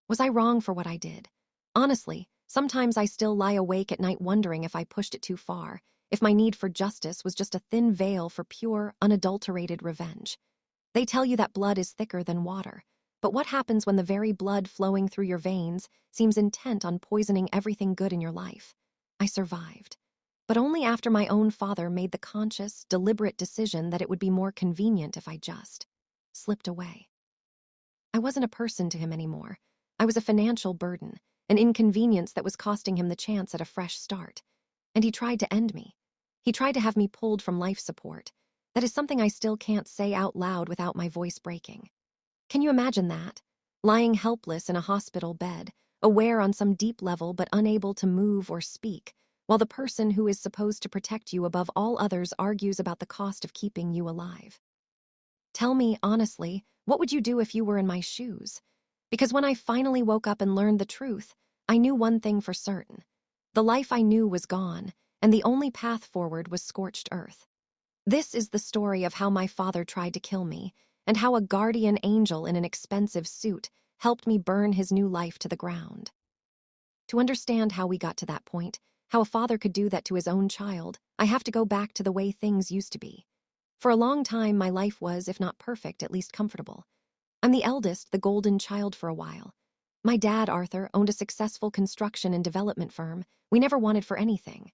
Was I wrong for what I did? Honestly, sometimes I still lie awake at night wondering if I pushed it too far, if my need for justice was just a thin veil for pure, unadulterated revenge. They tell you that blood is thicker than water, but what happens when the very blood flowing through your veins seems intent on poisoning everything good in your life? I survived, but only after my own father made the conscious, deliberate decision that it would be more convenient if I just slipped away. I wasn't a person to him anymore. I was a financial burden, an inconvenience that was costing him the chance at a fresh start. And he tried to end me. He tried to have me pulled from life support. That is something I still can't say out loud without my voice breaking. Can you imagine that? Lying helpless in a hospital bed, aware on some deep level but unable to move or speak, while the person who is supposed to protect you above all others argues about the cost of keeping you alive. Tell me, honestly, what would you do if you were in my shoes? Because when I finally woke up and learned the truth, I knew one thing for certain. The life I knew was gone, and the only path forward was scorched earth. This is the story of how my father tried to kill me, and how a guardian angel in an expensive suit helped me burn his new life to the ground. To understand how we got to that point, how a father could do that to his own child, I have to go back to the way things used to be. For a long time, my life was, if not perfect, at least comfortable. I'm the eldest, the golden child for a while. My dad, Arthur, owned a successful construction and development firm. We never wanted for anything.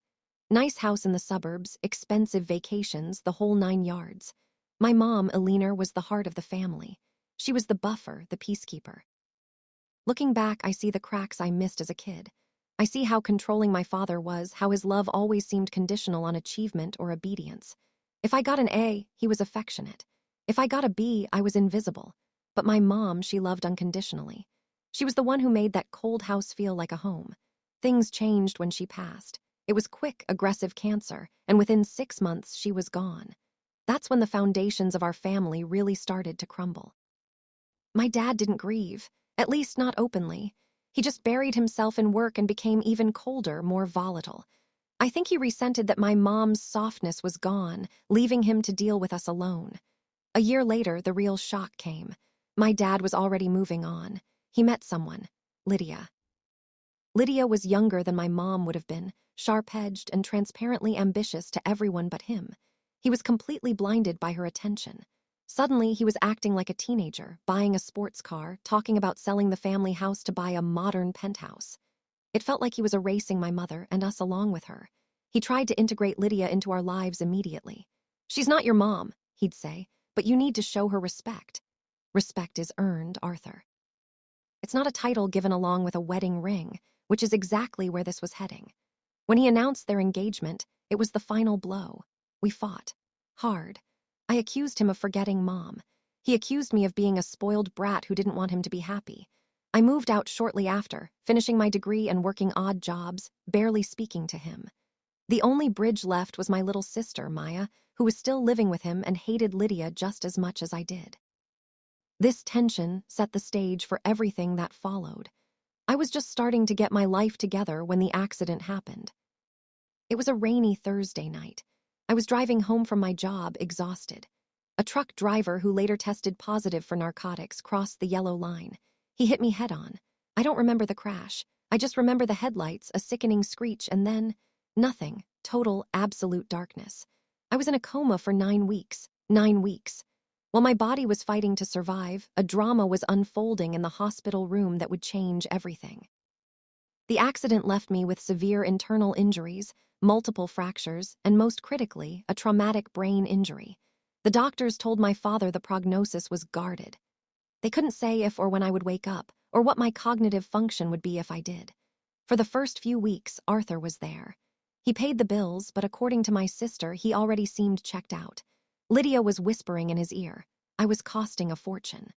Nice house in the suburbs, expensive vacations, the whole 9 yards. My mom, Eleanor, was the heart of the family. She was the buffer, the peacekeeper. Looking back, I see the cracks I missed as a kid. I see how controlling my father was, how his love always seemed conditional on achievement or obedience. If I got an A, he was affectionate. If I got a B, I was invisible. But my mom, she loved unconditionally. She was the one who made that cold house feel like a home. Things changed when she passed. It was quick, aggressive cancer, and within 6 months, she was gone. That's when the foundations of our family really started to crumble. My dad didn't grieve, at least not openly. He just buried himself in work and became even colder, more volatile. I think he resented that my mom's softness was gone, leaving him to deal with us alone. A year later, the real shock came. My dad was already moving on. He met someone, Lydia. Lydia was younger than my mom would have been, sharp-edged and transparently ambitious to everyone but him. He was completely blinded by her attention. Suddenly, he was acting like a teenager, buying a sports car, talking about selling the family house to buy a modern penthouse. It felt like he was erasing my mother and us along with her. He tried to integrate Lydia into our lives immediately. "She's not your mom," he'd say, "but you need to show her respect. Respect is earned, Arthur. It's not a title given along with a wedding ring," which is exactly where this was heading. When he announced their engagement, it was the final blow. We fought. Hard. I accused him of forgetting Mom. He accused me of being a spoiled brat who didn't want him to be happy. I moved out shortly after, finishing my degree and working odd jobs, barely speaking to him. The only bridge left was my little sister, Maya, who was still living with him and hated Lydia just as much as I did. This tension set the stage for everything that followed. I was just starting to get my life together when the accident happened. It was a rainy Thursday night. I was driving home from my job, exhausted. A truck driver who later tested positive for narcotics crossed the yellow line. He hit me head-on. I don't remember the crash. I just remember the headlights, a sickening screech, and then nothing. Total, absolute darkness. I was in a coma for 9 weeks. 9 weeks. While my body was fighting to survive, a drama was unfolding in the hospital room that would change everything. The accident left me with severe internal injuries, multiple fractures, and most critically, a traumatic brain injury. The doctors told my father the prognosis was guarded. They couldn't say if or when I would wake up, or what my cognitive function would be if I did. For the first few weeks, Arthur was there. He paid the bills, but according to my sister, he already seemed checked out. Lydia was whispering in his ear. I was costing a fortune.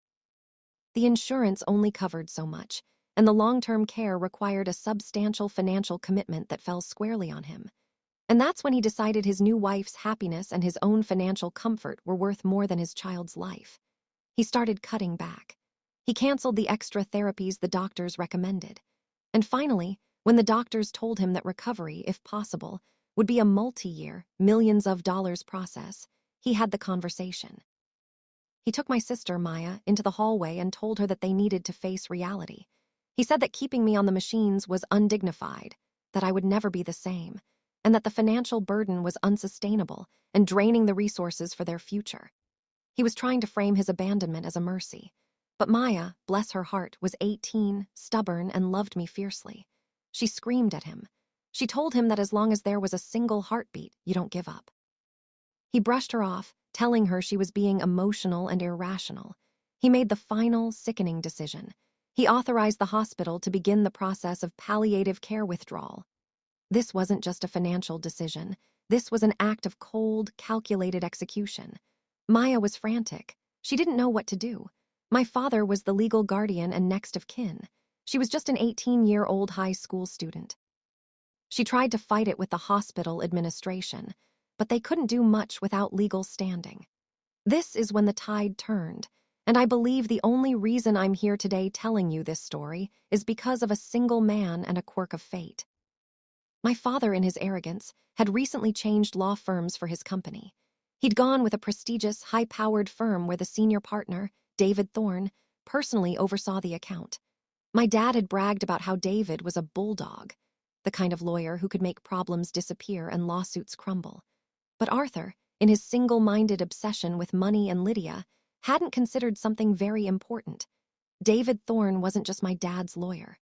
The insurance only covered so much, and the long-term care required a substantial financial commitment that fell squarely on him. And that's when he decided his new wife's happiness and his own financial comfort were worth more than his child's life. He started cutting back. He canceled the extra therapies the doctors recommended. And finally, when the doctors told him that recovery, if possible, would be a multi-year, millions of dollars process, he had the conversation. He took my sister, Maya, into the hallway and told her that they needed to face reality. He said that keeping me on the machines was undignified, that I would never be the same, and that the financial burden was unsustainable and draining the resources for their future. He was trying to frame his abandonment as a mercy. But Maya, bless her heart, was 18, stubborn, and loved me fiercely. She screamed at him. She told him that as long as there was a single heartbeat, you don't give up. He brushed her off, telling her she was being emotional and irrational. He made the final, sickening decision. He authorized the hospital to begin the process of palliative care withdrawal. This wasn't just a financial decision. This was an act of cold, calculated execution. Maya was frantic. She didn't know what to do. My father was the legal guardian and next of kin. She was just an 18-year-old high school student. She tried to fight it with the hospital administration, but they couldn't do much without legal standing. This is when the tide turned, and I believe the only reason I'm here today telling you this story is because of a single man and a quirk of fate. My father, in his arrogance, had recently changed law firms for his company. He'd gone with a prestigious, high-powered firm where the senior partner, David Thorne, personally oversaw the account. My dad had bragged about how David was a bulldog, the kind of lawyer who could make problems disappear and lawsuits crumble. But Arthur, in his single-minded obsession with money and Lydia, hadn't considered something very important. David Thorne wasn't just my dad's lawyer.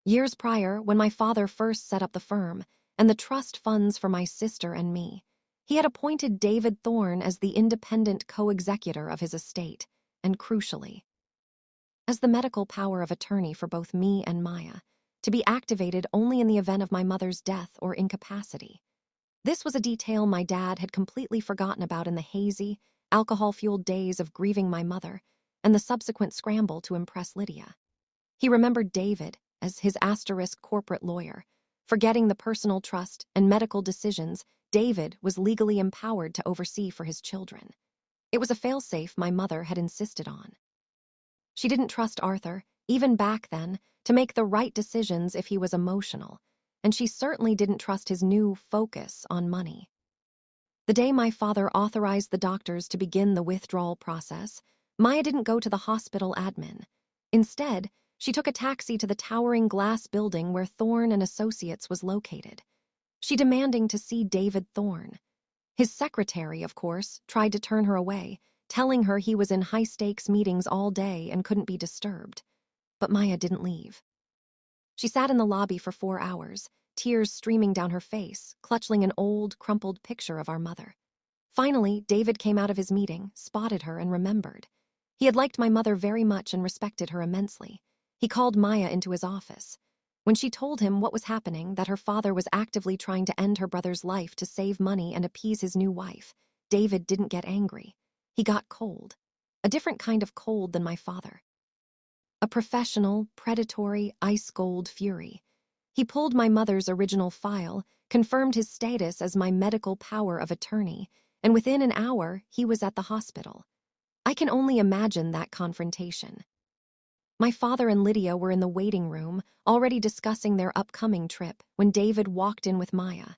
Years prior, when my father first set up the firm and the trust funds for my sister and me, he had appointed David Thorne as the independent co-executor of his estate, and crucially, as the medical power of attorney for both me and Maya, to be activated only in the event of my mother's death or incapacity. This was a detail my dad had completely forgotten about in the hazy, alcohol-fueled days of grieving my mother and the subsequent scramble to impress Lydia. He remembered David as his asterisk corporate lawyer. Forgetting the personal trust and medical decisions David was legally empowered to oversee for his children. It was a failsafe my mother had insisted on. She didn't trust Arthur, even back then, to make the right decisions if he was emotional, and she certainly didn't trust his new focus on money. The day my father authorized the doctors to begin the withdrawal process, Maya didn't go to the hospital admin. Instead, she took a taxi to the towering glass building where Thorne and Associates was located. She demanding to see David Thorne. His secretary, of course, tried to turn her away, telling her he was in high-stakes meetings all day and couldn't be disturbed. But Maya didn't leave. She sat in the lobby for 4 hours, tears streaming down her face, clutching an old, crumpled picture of our mother. Finally, David came out of his meeting, spotted her, and remembered. He had liked my mother very much and respected her immensely. He called Maya into his office. When she told him what was happening, that her father was actively trying to end her brother's life to save money and appease his new wife, David didn't get angry. He got cold. A different kind of cold than my father. A professional, predatory, ice-cold fury. He pulled my mother's original file, confirmed his status as my medical power of attorney, and within an hour, he was at the hospital. I can only imagine that confrontation. My father and Lydia were in the waiting room, already discussing their upcoming trip, when David walked in with Maya.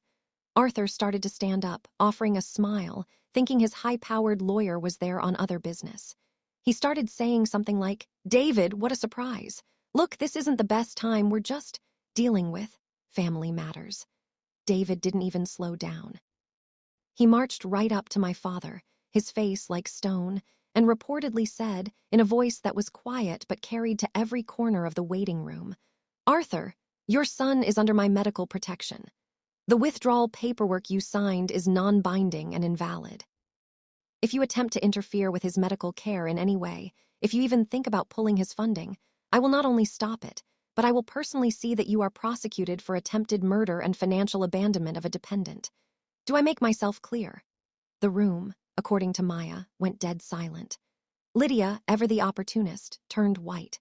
Arthur started to stand up, offering a smile, thinking his high-powered lawyer was there on other business. He started saying something like, "David, what a surprise. Look, this isn't the best time, we're just dealing with family matters." David didn't even slow down. He marched right up to my father, his face like stone, and reportedly said, in a voice that was quiet but carried to every corner of the waiting room, "Arthur, your son is under my medical protection. The withdrawal paperwork you signed is non-binding and invalid. If you attempt to interfere with his medical care in any way, if you even think about pulling his funding, I will not only stop it, but I will personally see that you are prosecuted for attempted murder and financial abandonment of a dependent. Do I make myself clear?" The room, according to Maya, went dead silent. Lydia, ever the opportunist, turned white.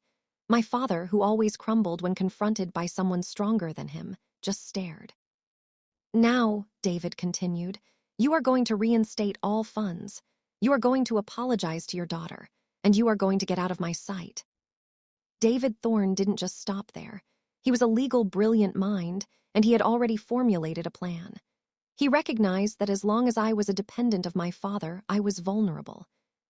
My father, who always crumbled when confronted by someone stronger than him, just stared. "Now," David continued, "you are going to reinstate all funds. You are going to apologize to your daughter, and you are going to get out of my sight." David Thorne didn't just stop there. He was a legal brilliant mind, and he had already formulated a plan. He recognized that as long as I was a dependent of my father, I was vulnerable.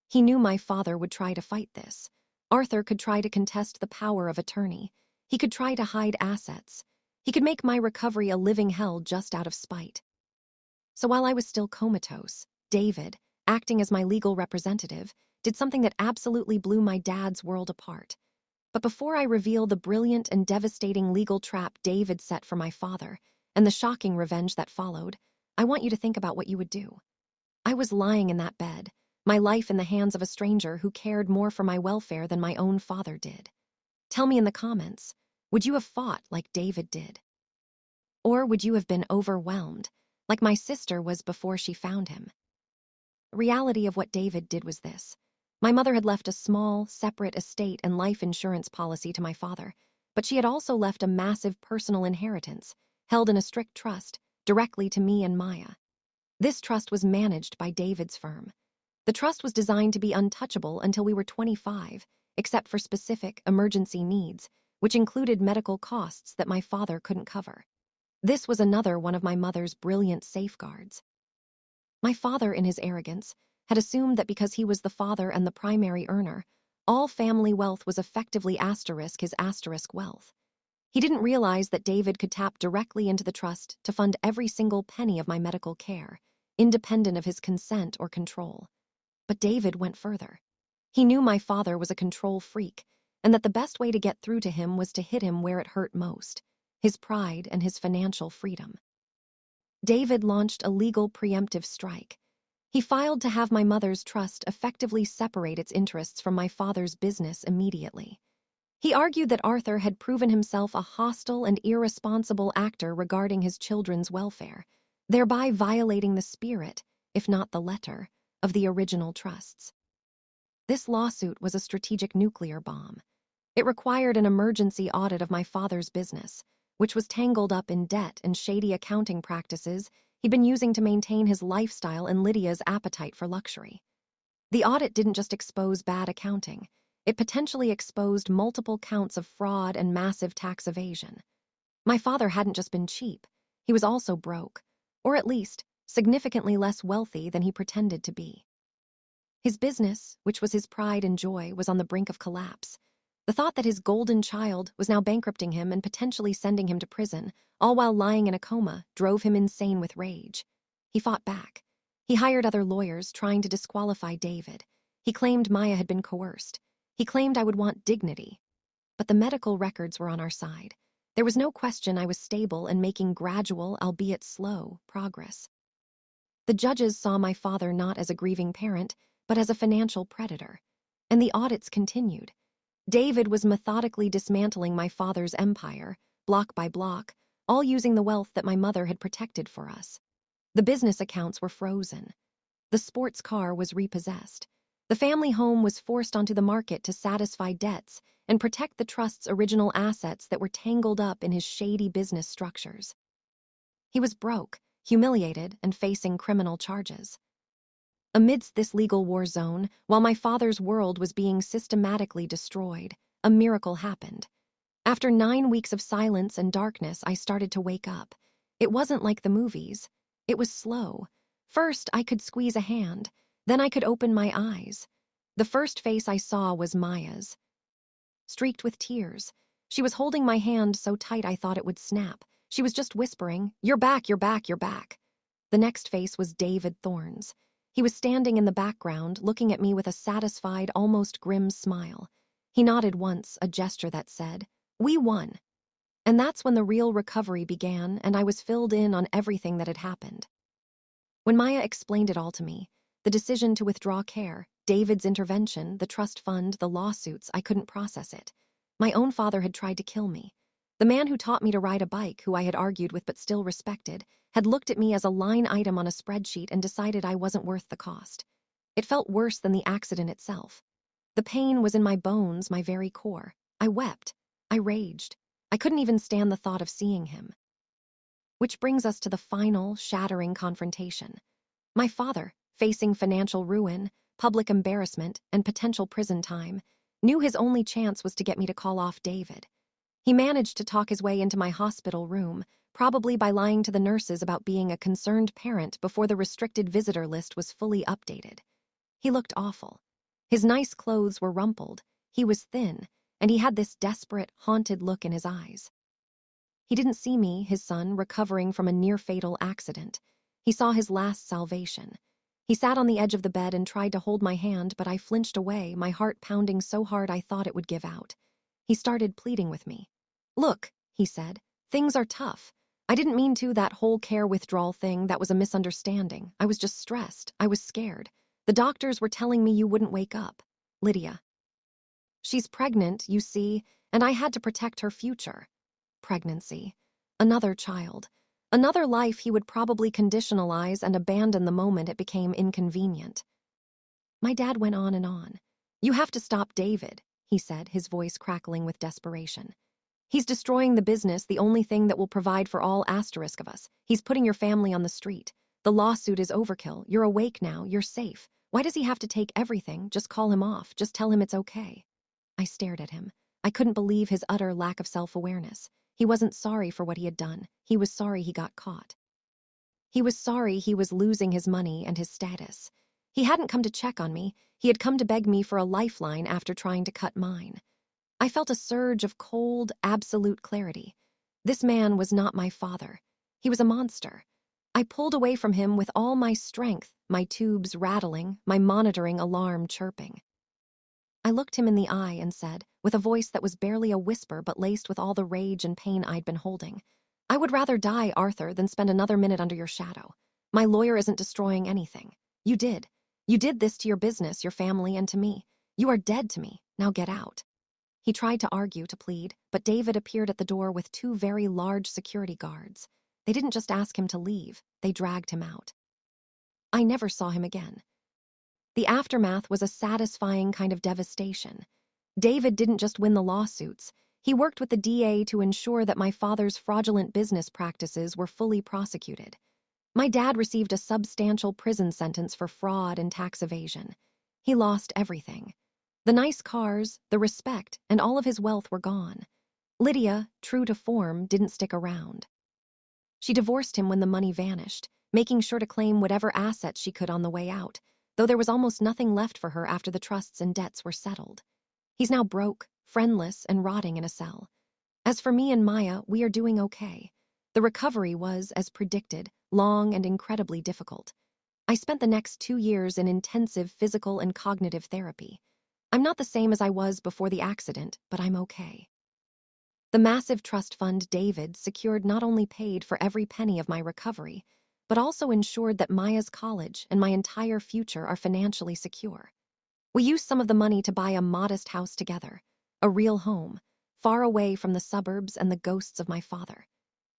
He knew my father would try to fight this. Arthur could try to contest the power of attorney. He could try to hide assets. He could make my recovery a living hell just out of spite. So while I was still comatose, David, acting as my legal representative, did something that absolutely blew my dad's world apart. But before I reveal the brilliant and devastating legal trap David set for my father, and the shocking revenge that followed, I want you to think about what you would do. I was lying in that bed, my life in the hands of a stranger who cared more for my welfare than my own father did. Tell me in the comments, would you have fought like David did? Or would you have been overwhelmed, like my sister was before she found him? The reality of what David did was this. My mother had left a small, separate estate and life insurance policy to my father, but she had also left a massive personal inheritance, held in a strict trust, directly to me and Maya. This trust was managed by David's firm. The trust was designed to be untouchable until we were 25, except for specific emergency needs, which included medical costs that my father couldn't cover. This was another one of my mother's brilliant safeguards. My father, in his arrogance, had assumed that because he was the father and the primary earner, all family wealth was effectively his asterisk wealth. He didn't realize that David could tap directly into the trust to fund every single penny of my medical care, independent of his consent or control. But David went further. He knew my father was a control freak, and that the best way to get through to him was to hit him where it hurt most, his pride and his financial freedom. David launched a legal preemptive strike. He filed to have my mother's trust effectively separate its interests from my father's business immediately. He argued that Arthur had proven himself a hostile and irresponsible actor regarding his children's welfare, thereby violating the spirit, if not the letter, of the original trusts. This lawsuit was a strategic nuclear bomb. It required an emergency audit of my father's business, which was tangled up in debt and shady accounting practices he'd been using to maintain his lifestyle and Lydia's appetite for luxury. The audit didn't just expose bad accounting. It potentially exposed multiple counts of fraud and massive tax evasion. My father hadn't just been cheap, he was also broke, or at least significantly less wealthy than he pretended to be. His business, which was his pride and joy, was on the brink of collapse. The thought that his golden child was now bankrupting him and potentially sending him to prison, all while lying in a coma, drove him insane with rage. He fought back. He hired other lawyers trying to disqualify David. He claimed Maya had been coerced. He claimed I would want dignity. But the medical records were on our side. There was no question I was stable and making gradual, albeit slow, progress. The judges saw my father not as a grieving parent, but as a financial predator. And the audits continued. David was methodically dismantling my father's empire, block by block, all using the wealth that my mother had protected for us. The business accounts were frozen. The sports car was repossessed. The family home was forced onto the market to satisfy debts and protect the trust's original assets that were tangled up in his shady business structures. He was broke, humiliated, and facing criminal charges. Amidst this legal war zone, while my father's world was being systematically destroyed, a miracle happened. After 9 weeks of silence and darkness, I started to wake up. It wasn't like the movies. It was slow. First, I could squeeze a hand. Then I could open my eyes. The first face I saw was Maya's. Streaked with tears. She was holding my hand so tight I thought it would snap. She was just whispering, "You're back, you're back, you're back." The next face was David Thorne's. He was standing in the background, looking at me with a satisfied, almost grim smile. He nodded once, a gesture that said, "We won." And that's when the real recovery began, and I was filled in on everything that had happened. When Maya explained it all to me, the decision to withdraw care, David's intervention, the trust fund, the lawsuits, I couldn't process it. My own father had tried to kill me. The man who taught me to ride a bike, who I had argued with but still respected, had looked at me as a line item on a spreadsheet and decided I wasn't worth the cost. It felt worse than the accident itself. The pain was in my bones, my very core. I wept. I raged. I couldn't even stand the thought of seeing him. Which brings us to the final, shattering confrontation. My father, facing financial ruin, public embarrassment, and potential prison time, knew his only chance was to get me to call off David. He managed to talk his way into my hospital room, probably by lying to the nurses about being a concerned parent before the restricted visitor list was fully updated. He looked awful. His nice clothes were rumpled, he was thin, and he had this desperate, haunted look in his eyes. He didn't see me, his son, recovering from a near-fatal accident. He saw his last salvation. He sat on the edge of the bed and tried to hold my hand, but I flinched away, my heart pounding so hard I thought it would give out. He started pleading with me. "Look," he said, "things are tough. I didn't mean to, that whole care withdrawal thing, that was a misunderstanding. I was just stressed. I was scared. The doctors were telling me you wouldn't wake up. Lydia. She's pregnant, you see, and I had to protect her future." Pregnancy. Another child. Another life he would probably conditionalize and abandon the moment it became inconvenient. My dad went on and on. "You have to stop David," he said, his voice crackling with desperation. "He's destroying the business, the only thing that will provide for all asterisk of us. He's putting your family on the street. The lawsuit is overkill. You're awake now. You're safe. Why does he have to take everything? Just call him off. Just tell him it's okay." I stared at him. I couldn't believe his utter lack of self-awareness. He wasn't sorry for what he had done. He was sorry he got caught. He was sorry he was losing his money and his status. He hadn't come to check on me. He had come to beg me for a lifeline after trying to cut mine. I felt a surge of cold, absolute clarity. This man was not my father. He was a monster. I pulled away from him with all my strength, my tubes rattling, my monitoring alarm chirping. I looked him in the eye and said, with a voice that was barely a whisper but laced with all the rage and pain I'd been holding, "I would rather die, Arthur, than spend another minute under your shadow. My lawyer isn't destroying anything. You did. You did this to your business, your family, and to me. You are dead to me. Now get out." He tried to argue, to plead, but David appeared at the door with 2 very large security guards. They didn't just ask him to leave, they dragged him out. I never saw him again. The aftermath was a satisfying kind of devastation. David didn't just win the lawsuits. He worked with the DA to ensure that my father's fraudulent business practices were fully prosecuted. My dad received a substantial prison sentence for fraud and tax evasion. He lost everything. The nice cars, the respect, and all of his wealth were gone. Lydia, true to form, didn't stick around. She divorced him when the money vanished, making sure to claim whatever assets she could on the way out, though there was almost nothing left for her after the trusts and debts were settled. He's now broke, friendless, and rotting in a cell. As for me and Maya, we are doing okay. The recovery was, as predicted, long and incredibly difficult. I spent the next 2 years in intensive physical and cognitive therapy. I'm not the same as I was before the accident, but I'm okay. The massive trust fund David secured not only paid for every penny of my recovery, but also ensured that Maya's college and my entire future are financially secure. We used some of the money to buy a modest house together, a real home, far away from the suburbs and the ghosts of my father.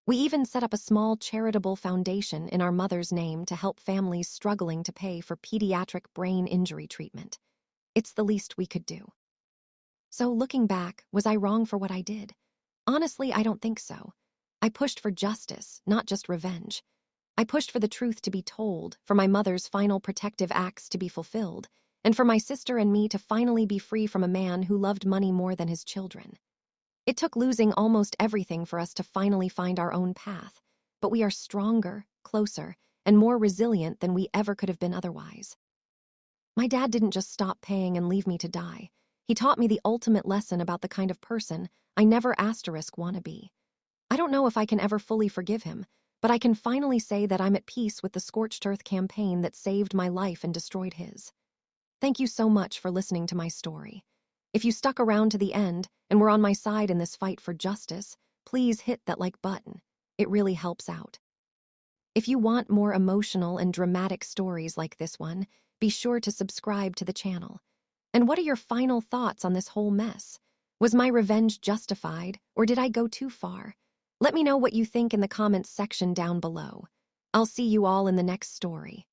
We even set up a small charitable foundation in our mother's name to help families struggling to pay for pediatric brain injury treatment. It's the least we could do. So looking back, was I wrong for what I did? Honestly, I don't think so. I pushed for justice, not just revenge. I pushed for the truth to be told, for my mother's final protective acts to be fulfilled, and for my sister and me to finally be free from a man who loved money more than his children. It took losing almost everything for us to finally find our own path, but we are stronger, closer, and more resilient than we ever could have been otherwise. My dad didn't just stop paying and leave me to die. He taught me the ultimate lesson about the kind of person I never want to be. I don't know if I can ever fully forgive him, but I can finally say that I'm at peace with the Scorched Earth campaign that saved my life and destroyed his. Thank you so much for listening to my story. If you stuck around to the end and were on my side in this fight for justice, please hit that like button. It really helps out. If you want more emotional and dramatic stories like this one, be sure to subscribe to the channel. And what are your final thoughts on this whole mess? Was my revenge justified, or did I go too far? Let me know what you think in the comments section down below. I'll see you all in the next story.